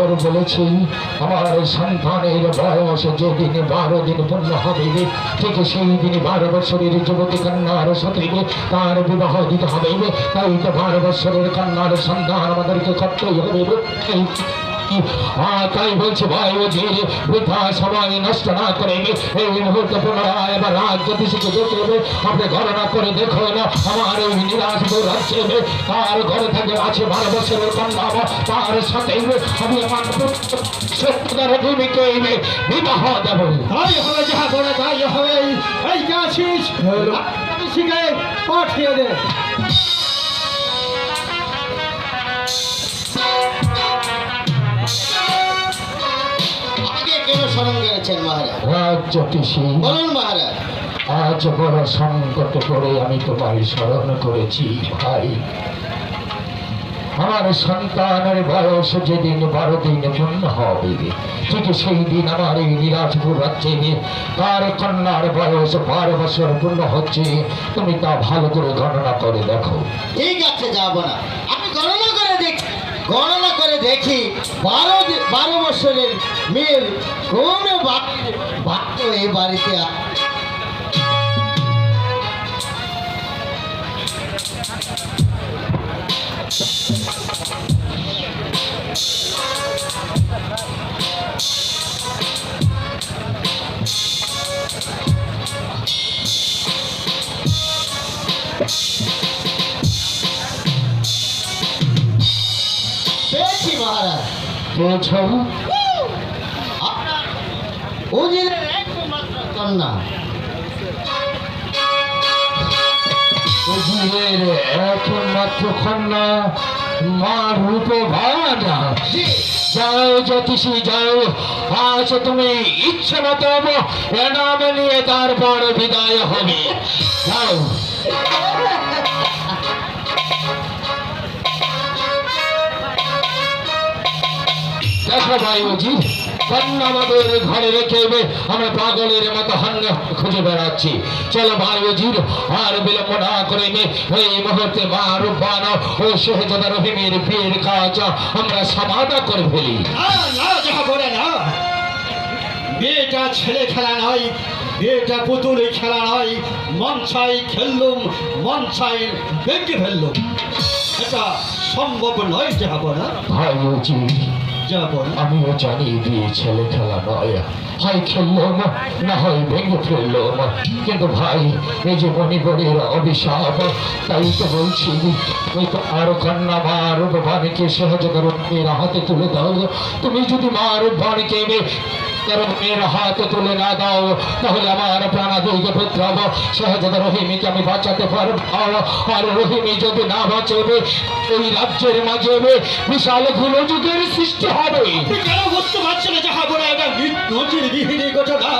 বরাবর বলেছি আমার সন্তানের বয়স যেদিন 12 দিন পূর্ণ হবে ঠিক সেই দিন 12 বছরের যুবতী কন্যার সাথে তার বিবাহ দিতে হবে। তাই তো 12 বছরের কন্যার সন্তান আমাদেরকে করতেই হবে। তাই বলছে ভাই ওজির বৃথা সময় নষ্ট না করে এই মুহূর্তে পুনরায় এবার রাজ জ্যোতিষীকে যেতে হবে। আপনি গণনা করে দেখুন আমার এই নিরাশপুর রাজ্যে তার ঘরে থেকে আছে 12 বছরের কন্যা, তার সাথে আমি আমার সত্যতার ভূমিকে বিবাহ দেব। তাই হবে যাহা বলে তাই হবে। এই যে আছিস জ্যোতিষীকে পাঠিয়ে দে। স্মরণ করেছেন মহারাজ। রাজ জ্যোতিষী বলুন মহারাজ। আজ বড় সংকটে পড়ে আমি তোমায় স্মরণ করেছি ভাই। আমার সন্তানের বয়স যেদিন 12 দিন পূর্ণ হবে ঠিক সেই দিন আমার এই নিরাজপুর রাজ্যে তার কন্যার বয়স 12 বছর পূর্ণ হচ্ছে। তুমি তা ভালো করে গণনা করে দেখো। ঠিক আছে, যাব না, আমি গণনা করে দেখি 12 বছরের মেয়ের কোন বাক্য এই বাড়িতে পেয়েছি মহারাজ। পেয়েছ? আপনার উজিরের একমাত্র কন্যা, উজিরের একমাত্র কন্যা মা রূপবান। যাও জ্যোতিষী যাও, আজ তুমি ইচ্ছে মতো এনাম নিয়ে তারপর বিদায় হবে। যাও। দেখো ভাই উজির, কন্যা আমাদের ঘরে রেখে আমরা পাগলের মতো হান্না খুঁজে বেড়াচ্ছি। চলো ভাই উজির, আর বিলম্ব না করে এই মুহূর্তে মা রূপবান ও শেহজাদা রহিমের বিয়ের কাজ আমরা সমাধা করে ফেলি। না যাহা বলে না, বিয়েটা ছেলে খেলা নয়, বিয়েটা পুতুল খেলা নয়। মনসাই খেললুম, মনসাই ভেঙে ফেললুম, এটা সম্ভব নয় যাহা বলে। ভাই উজির, আমিও জানি বিয়ে ছেলে খেলা নয়, হয় খেললাম না হয় ভেঙে ফেললাম, কিন্তু ভাই এই যে মণিপুরের অভিশাপ, তাই তো বলছি ওই তো আরো কন্যা মা রূপবাণীকে সহযোগের মেয়ের হাতে তুলে দাও। তুমি যদি মা রূপবাণীকে মেয়ের হাতে তুলে না দাও তাহলে আমার প্রাণাদিকে পুত্র সহজাদা রহিমীকে আমি বাঁচাতে পারবো। আর রহিমী যদি না বাঁচবে এই রাজ্যের মাঝে বিশাল গোলযোগের সৃষ্টি হবে। কেন বুঝতে পারছি না যাহা বলে, এটা নজিরবিহীন ঘটনা।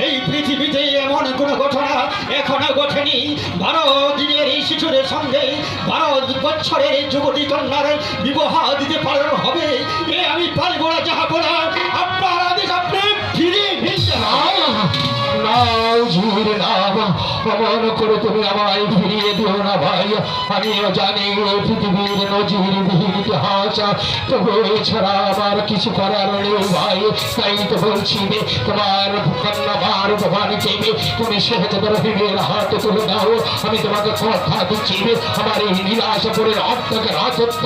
এই পৃথিবীতে এমন কোন ঘটনা এখনো ঘটেনি। 12 দিনের এই শিশুরের সঙ্গে 12 বছরের যুবতী কন্যার বিবাহ দিতে পালন হবে। এ আমি পারবো না যাহা বলে। আপনার আদেশ আপনি ফিরিয়ে নিতে হবে। অমন করে তুমি আমায় ফিরিয়ে দিও না ভাই। আমিও জানি পৃথিবীর নজিরবিহীন ইতিহাস, তবু এছাড়া আমার কিছু করার নেই ভাই। তাই তো বলছি তোমার কন্যা মা রূপবাণীকে তুমি শেহজাদা রহিমের হাতে তুলে দাও। আমি তোমাকে কথা দিচ্ছি আমার এই নীলাশপুরের অর্ধেক রাজত্ব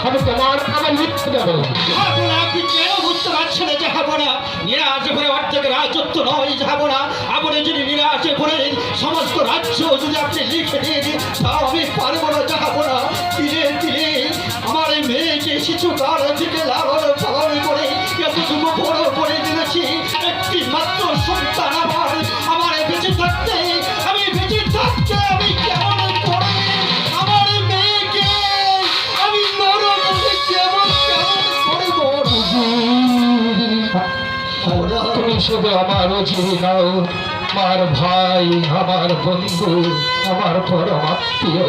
আমি তোমার নামে লিখে দেবো। আপনি কেন বুঝতে পারছেন না যাহাবো না? নিরাশপুরে অর্ধেক রাজত্ব নয় যাহাবো না। আপনি যদি নিরাশপুরের সমস্ত রাজ্য যদি আপনি লিখে দিয়ে দিন তাও আমি পারবো না যাহাবো না। ধীরে ধীরে আমার এই মেয়েকে শিশুকাল থেকে লালন পালন করে এতটুকু বড় করে দিয়েছি। একটি মাত্র সন্তান আমার বেঁচে থাকতে আমি কেমন করে আমার মেয়েকে আমি নরকে কেমন করবো? তুমি শুধু আমার চিনি নাও, আমার ভাই, আমার বন্ধু, আমার পরম আত্মীয়।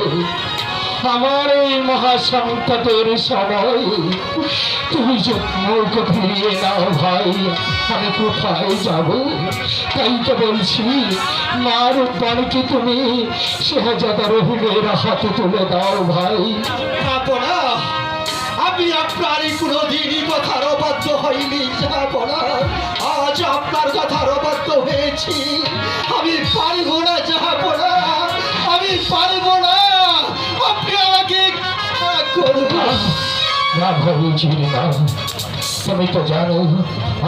আমার এই মহাসংকটের সময় তুমি যে মুখ ফিরিয়ে নাও ভাই, আমি কোথায় যাব? তাই তো বলছি মা রূপবাণীকে তুমি শেহজাদা রহিমের হাতে তুলে দাও ভাই। আমি আপনার কোনোদিনই কথার অবাধ্য হয়নি যাব না। আজ আপনার কথার অবাধ্য হয়েছি। আমি পারবো না যাব না, আমি পারবো না। আপনি আমাকে ক্ষমা করুন। না ভাই চিনি না, তুমি তো জানো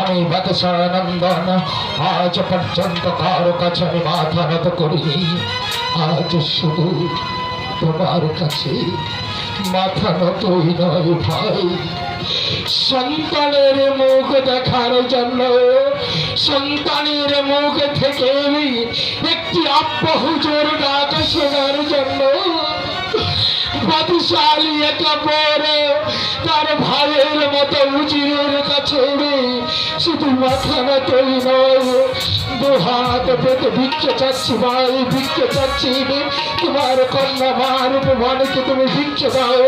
আমি বাদশানন্দন আজ পর্যন্ত কারো কাছে আমি মাথা নত করিনি। আজ শুধু তোমার কাছে মাথা নতই নয় ভাই, সন্তানের মুখ দেখার জন্য, সন্তানের মুখ থেকে একটি আব্বা হুজুর ডাক শোনার জন্য বাদশালী একা পরে তার ভাইয়ের মতো উজিরের কাছে শুধু মাথা নতই নয়, দু হাত পেতে ভিক্ষে চাচ্ছি ভাই, ভিক্ষে চাচ্ছি। তোমার কন্যা মার উপমানকে তুমি ভিক্ষে দাও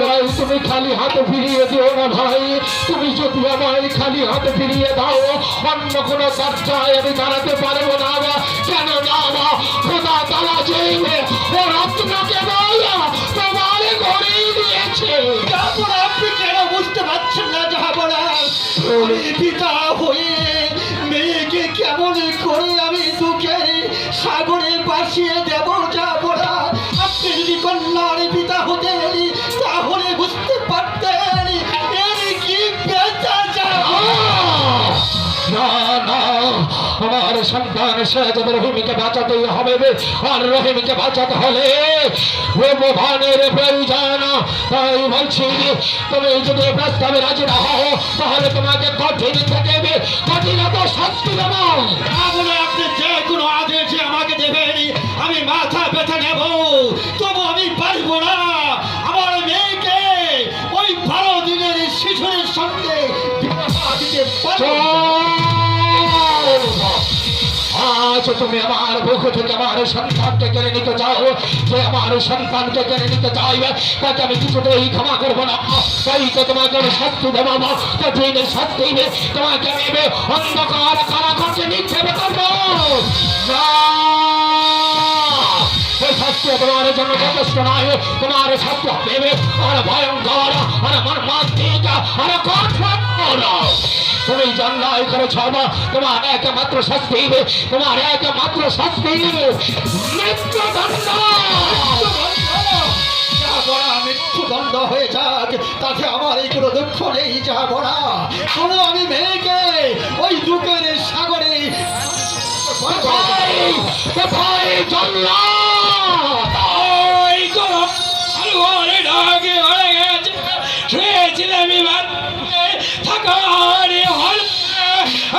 ভাই, তুমি খালি হাতে ফিরিয়ে দিও না ভাই। তুমি যদি আমায় খালি হাতে ফিরিয়ে দাও অন্য কোনো দরজায় আমি দাঁড়াতে পারবো না। কেন না খোদা তালা যে ও রত্নকে বলো তোমার ঘরেই দিয়েছে। তারপর আপনি কেন বুঝতে পারছেন না যাব না? আমি পিতা হয়ে মেয়েকে কেমন করে আমি দুঃখের সাগরে ভাসিয়ে দেব যাব না। আপনি যদি কন্যার পিতা হতেন তাহলে বুঝতে পারতেন এর কি বেচা যাব। না না, আমার সন্তান শেহজাদা রহিমকে বাঁচাতেই হবে, আর রহিমকে বাঁচাতে হলে ও মোহনের প্রয়োজন। তাই বলছি তুমি যদি প্রস্তাবে রাজি না হও তাহলে তোমাকে কঠিন থেকে কঠিনত শাস্তি দেব। তাহলে আপনি যে কোনো আদেশ আমাকে দেবেন আমি মাথা ব্যথা নেব, তবু আমি পারবো না আমার মেয়েকে ওই 12 দিনের শিশুর সঙ্গে বিবাহ দিতে পারবো না। আজ তুমি আমার বুক থেকে আমার সন্তানকে কেড়ে নিতে চাও, যে আমার সন্তানকে কেড়ে নিতে চাইবে তাকে আমি কিছুতেই ক্ষমা করবো না। তাই তো তোমাকে আমি শাস্তি দেবো, কঠিন শাস্তি তোমাকে আমি অন্ধকার কারাগারে নিক্ষেপ করবো না। এই শাস্তি তোমার জন্য যথেষ্ট নয়, তোমার শাস্তি হবে আর ভয়ঙ্কর আর মর্মান্তিক আর কঠোর। তুমি জন্মায় করেছ তোমার একমাত্র শাস্তি, তোমার একমাত্র শাস্তি মৃত্যুদণ্ড। মৃত্যুদণ্ড হয়ে যাক তাতে আমার এই কোনো দুঃখ নেই যাব না। তবু আমি মেয়েকে ওই দুঃখের সাগরে কোথায় জন্মা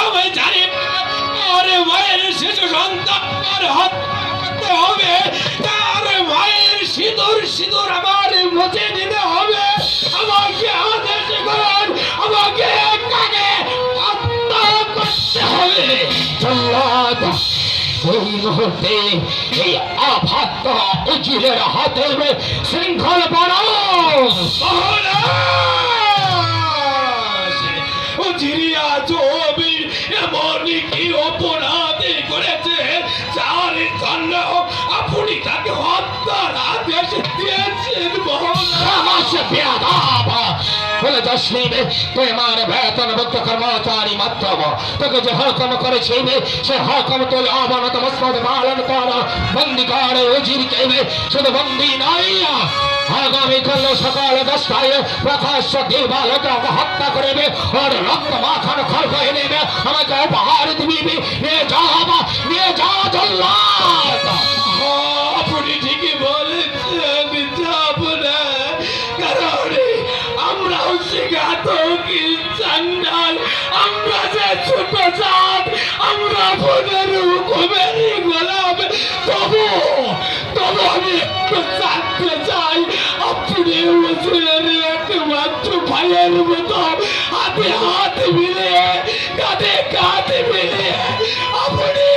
আমি জানি মায়ের শিশু সন্তান হতে হবে, তার মায়ের সিঁদুর সিঁদুর আমার মুছে দিতে হবে। আমাকে আদেশ করুন, আমাকে কাকে হত্যা করতে হবে। জল্লাদ এই মুহূর্তে এই আভাত্য উজিরের হাতে শৃঙ্খল বানাও। জিরিয়া জমির এমনই কি অপরাধী করেছে যার জন্য আপনি তাকে হত্যার আদেশ দিয়েছেন। বলে তসলিম তুই আমার বেতনভুক্ত কর্মচারী মাত্র, তোকে যে হুকুম করেছি সে হুকুম তুই অবনত মস্তক পালন কর। বন্দি করে উজিরকে, শুধু বন্দি নাই আগামীকাল সকাল 10টায় প্রকাশ্য দেবালকে হত্যা করবে আর রক্ত মাখানো খড় হয়ে নেবে, আমাকে উপহার দিবি। নিয়ে যা জল্লাদ। আপনি ঠিকই বলেছেন, যাব না, কারণ আমরা হচ্ছে ঘাতকি চান্ডাল, আমরা যে ছোট জাত, আমরা আপনার হুকুমেরই গোলাম। তবু আমি একটু জানতে চাই আপনি একমাত্র ভাইয়ের মতো হাতে হাত মিলিয়ে কাঁধে কাঁধ মিলিয়ে আপনি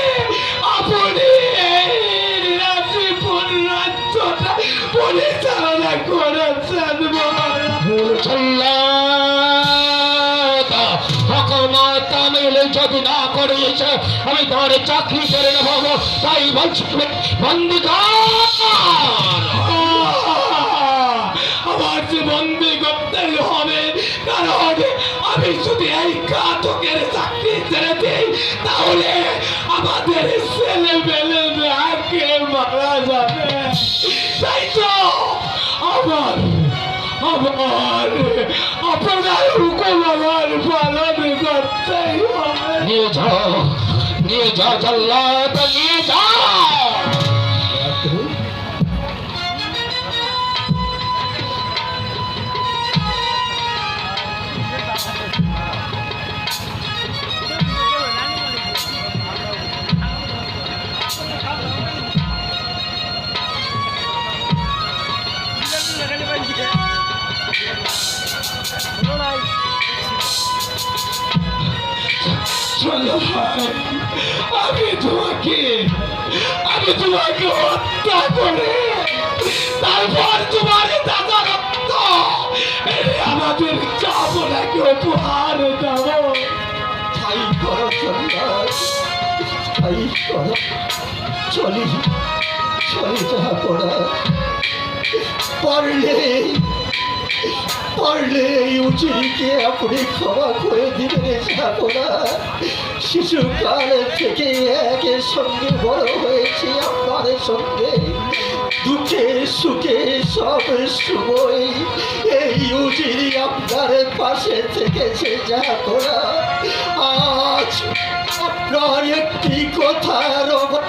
রাজ্যটা পরিচালনা করেছেন। যদি না করিস আমি তোমার চাকরি করে নেব, তাই বলছি বন্দি আমার যে বন্দি করতে হবে, কারণ আমি যদি এই ঘাতকের চাকরি ছেড়ে দিই তাহলে আমাদের ছেলে মেলে নাকে মারা যাবে। তাই তো আমার আমার আপনার হুকুম আমার পালন করতেই হবে। নিয়ে যাও জল্লাদ, নিয়ে যাও। চলো ভাই, আমি তোমাকে হত্যা করে তারপর তোমার দাদা রক্ত আমাদের চাপনাকে উপহার দেবো। তাই করো জল্লাদ, তাই করো। চলি যাহাবনা, পারলে এই উচিরকে আপনি ক্ষমা করে দিবেন যাহাবনা। শিশুকাল থেকে একের সঙ্গে বড় হয়েছি আপনার সঙ্গে, দুঃখে সুখে সব সময় এই উজিরি আপনার পাশে থেকেছে যাহাবনা। আজ আপনার একটি কথার অভাব